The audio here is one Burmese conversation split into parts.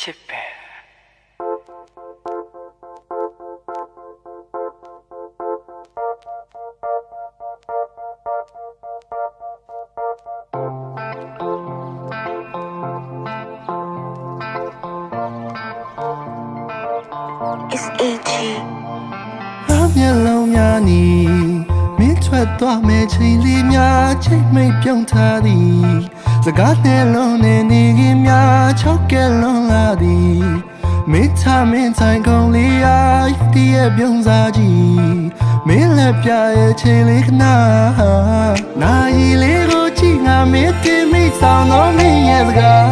ချစ်ပဲမျက်လုံးများနီမင်းထွက်သွားမဲ့ချိန်လေးများချိန်မိတ်ပြုံးထားသည်စကားနဲ့လုံးနဲ့နေခင်များချောက်ကဲလွန်လာသည်မင်းထားမင်းဆိုင်ကုန်လေးအားတည်းရဲ့ပြုံးစားကြည့်မင်းလက်ပြရဲ့ချိန်လေးခဏနာရီလေးကိုကြည့်ငါမင်းတင်မိဆောင်တော့မင်းရဲ့စကား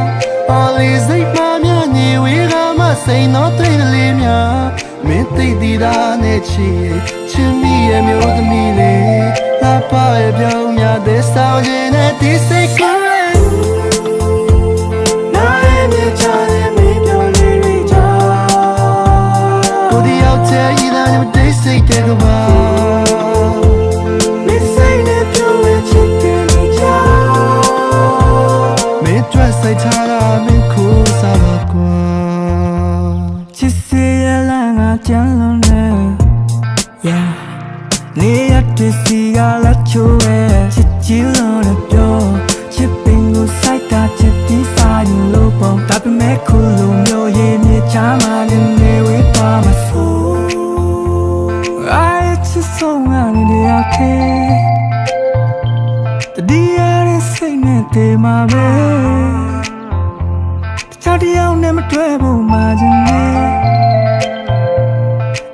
Always စိတ်မှများနေဝေးကမှစိန်တော့တွေ့လေးများမင်းသိသည်သားနဲ့ချစ်မိရဲ့မျိုးသမီးလေးလာပါရဲ့ပြောင်းများတဲ့ဆောင်ခြင်းနဲ့ဒီစိတ်ကိုနားရဲ့မြေချတဲ့မင်းပြောင်းလေးတွေချကိုဒီရောက်တဲ့ဤသားနဲ့တိတ်စိတ်တဲ့ကဘာမင်းစိတ်နဲ့ပြောင်းရဲ့ချစ်တယ်ချမင်းတွေ့စိတ်ထားတာမင်းကိုစားပါကွာချစ်စေရလာငါကြမ်းလုံးနဲ့ Yeah နေရတဲ့စီကလာချိုးရဲ့ချစ်ချီလို့လည်းပြောချစ်ပင်ကိုစိုက်တာချစ်ပြီးစားရင်လို့ပေါ့ဒါပေမဲ့ခုလိုမျိုးရဲ့မြေချာမှလည်းနေဝေးပါမဆို I just so many day okay တဒီရတဲ့စိတ်နဲ့တည်မှာပဲတခြားတယောက်နဲ့မတွေ့ဖို့မှချင်နေ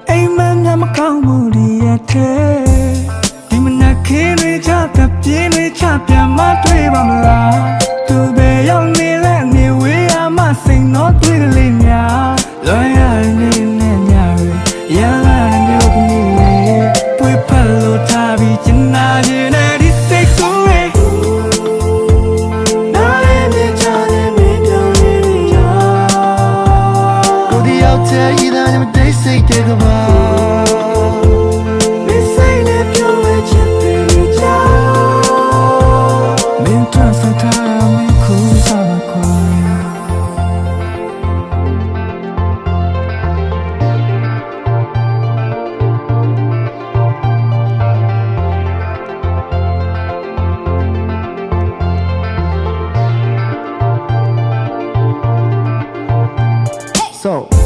အိမ်မက်များမကောင်းဘူးဒီရဲ့ထဲဒီမနက်ခင်းတွေချပြပြင်းတွေချပြန်မတွေ့ပါမလားသူပဲရောက်နေလဲနေဝေးရမှစိန်တော့တွေ့ကလေးများလွန်ရနေနဲ့ညရီရလာတဲ့မျိုးကလေးတွေ့ဖက်လို့ထားပြီးချင်နာခြင်းနဲ့ဒီစိတ်ကိုနားရဲ့မြေချတဲ့မင်းပြောင်းလေးရောကိုဒီရောက်တဲ့ဤသားနဲ့တိတ်စိတ်တဲ့ကဘာSo